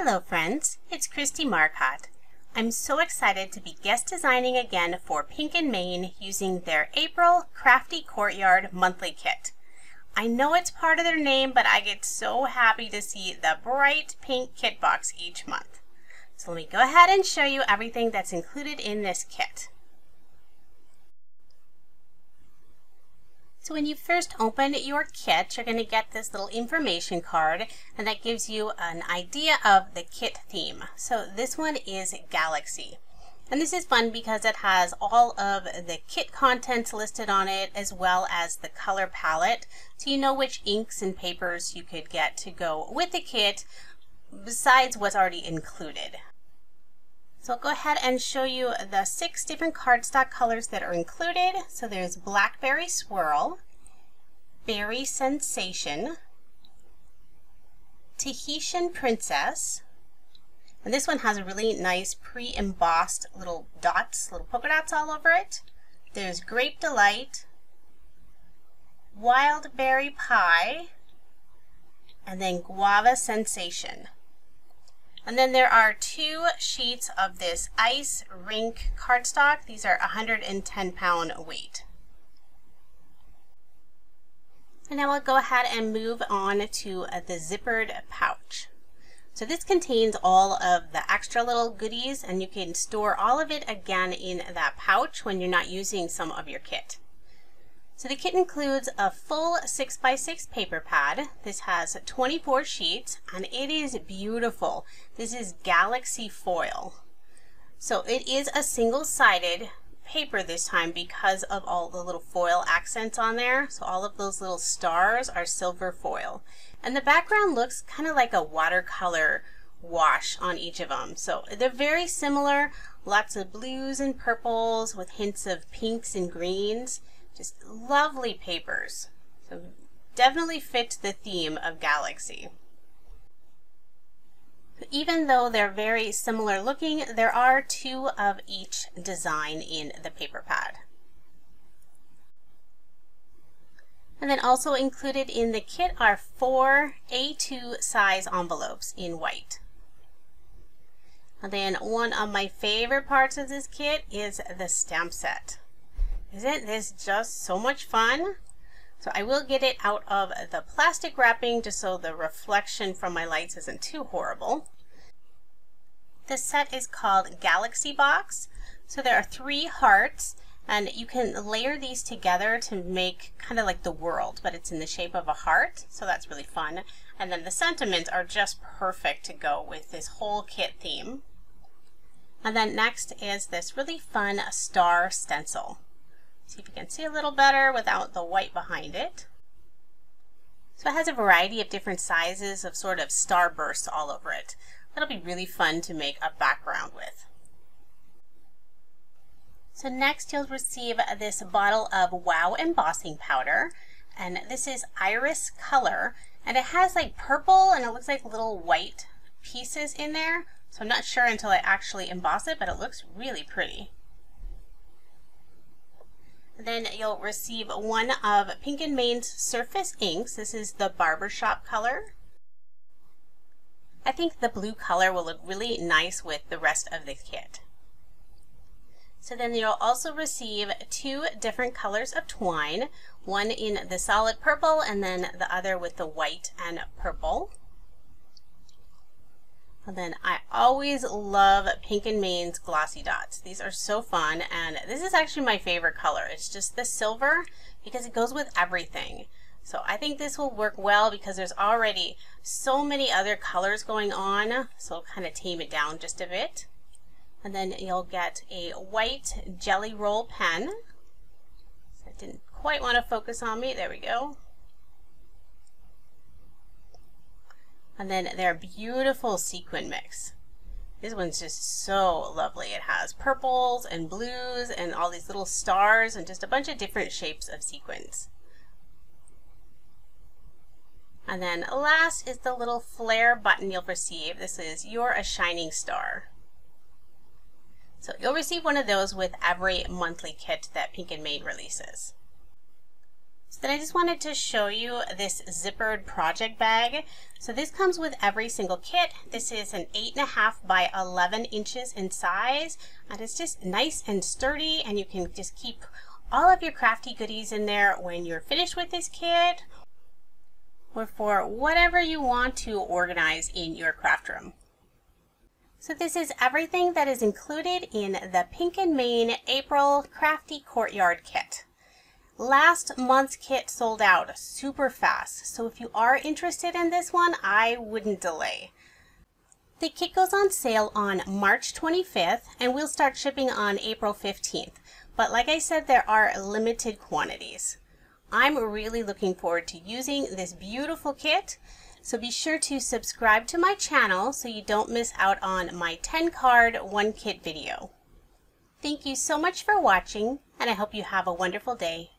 Hello friends, it's Kristie Marcotte. I'm so excited to be guest designing again for Pink & Main using their April Crafty Courtyard monthly kit. I know it's part of their name, but I get so happy to see the bright pink kit box each month. So let me go ahead and show you everything that's included in this kit. So when you first open your kit, you're going to get this little information card, and that gives you an idea of the kit theme. So this one is Galaxy. And this is fun because it has all of the kit contents listed on it, as well as the color palette. So you know which inks and papers you could get to go with the kit, besides what's already included. So I'll go ahead and show you the 6 different cardstock colors that are included. So there's Blackberry Swirl, Berry Sensation, Tahitian Princess, and this one has a really nice pre-embossed little dots, little polka dots all over it. There's Grape Delight, Wild Berry Pie, and then Guava Sensation. And then there are 2 sheets of this ice rink cardstock. These are 110-pound weight. And now I'll go ahead and move on to the zippered pouch. So this contains all of the extra little goodies, and you can store all of it again in that pouch when you're not using some of your kit. So the kit includes a full 6x6 paper pad. This has 24 sheets and it is beautiful. This is Galaxy foil. So it is a single-sided paper this time because of all the little foil accents on there. So all of those little stars are silver foil. And the background looks kind of like a watercolor wash on each of them. So they're very similar. Lots of blues and purples with hints of pinks and greens. Just lovely papers. So definitely fit the theme of Galaxy. Even though they're very similar looking, there are 2 of each design in the paper pad. And then also included in the kit are 4 A2 size envelopes in white. And then one of my favorite parts of this kit is the stamp set. Isn't this just so much fun? So I will get it out of the plastic wrapping just so the reflection from my lights isn't too horrible. This set is called Galaxy Box. So there are 3 hearts, and you can layer these together to make kind of like the world, but it's in the shape of a heart. So that's really fun. And then the sentiments are just perfect to go with this whole kit theme. And then next is this really fun star stencil. See if you can see a little better without the white behind it. So it has a variety of different sizes of sort of starbursts all over it. That'll be really fun to make a background with. So next you'll receive this bottle of Wow embossing powder, and this is Iris Color, and it has like purple and it looks like little white pieces in there. So I'm not sure until I actually emboss it, but it looks really pretty. Then you'll receive one of Pink & Main's surface inks. This is the Barbershop color. I think the blue color will look really nice with the rest of the kit. So then you'll also receive 2 different colors of twine, one in the solid purple and then the other with the white and purple. And then I always love Pink & Main's glossy dots. These are so fun, and this is actually my favorite color. It's just the silver because it goes with everything. So I think this will work well because there's already so many other colors going on, so I'll kind of tame it down just a bit. And then you'll get a white jelly roll pen. So I didn't quite want to focus on me. There we go. And then their beautiful sequin mix. This one's just so lovely. It has purples and blues and all these little stars and just a bunch of different shapes of sequins. And then last is the little flare button you'll receive. This is You're a Shining Star. So you'll receive one of those with every monthly kit that Pink & Main releases. So then I just wanted to show you this zippered project bag. So this comes with every single kit. This is an 8.5 by 11 inches in size, and it's just nice and sturdy, and you can just keep all of your crafty goodies in there when you're finished with this kit, or for whatever you want to organize in your craft room. So this is everything that is included in the Pink and Main April Crafty Courtyard kit. Last month's kit sold out super fast, so if you are interested in this one, I wouldn't delay. The kit goes on sale on March 25th, and we'll start shipping on April 15th. But like I said, there are limited quantities. I'm really looking forward to using this beautiful kit, so be sure to subscribe to my channel so you don't miss out on my 10 card 1 kit video. Thank you so much for watching, and I hope you have a wonderful day.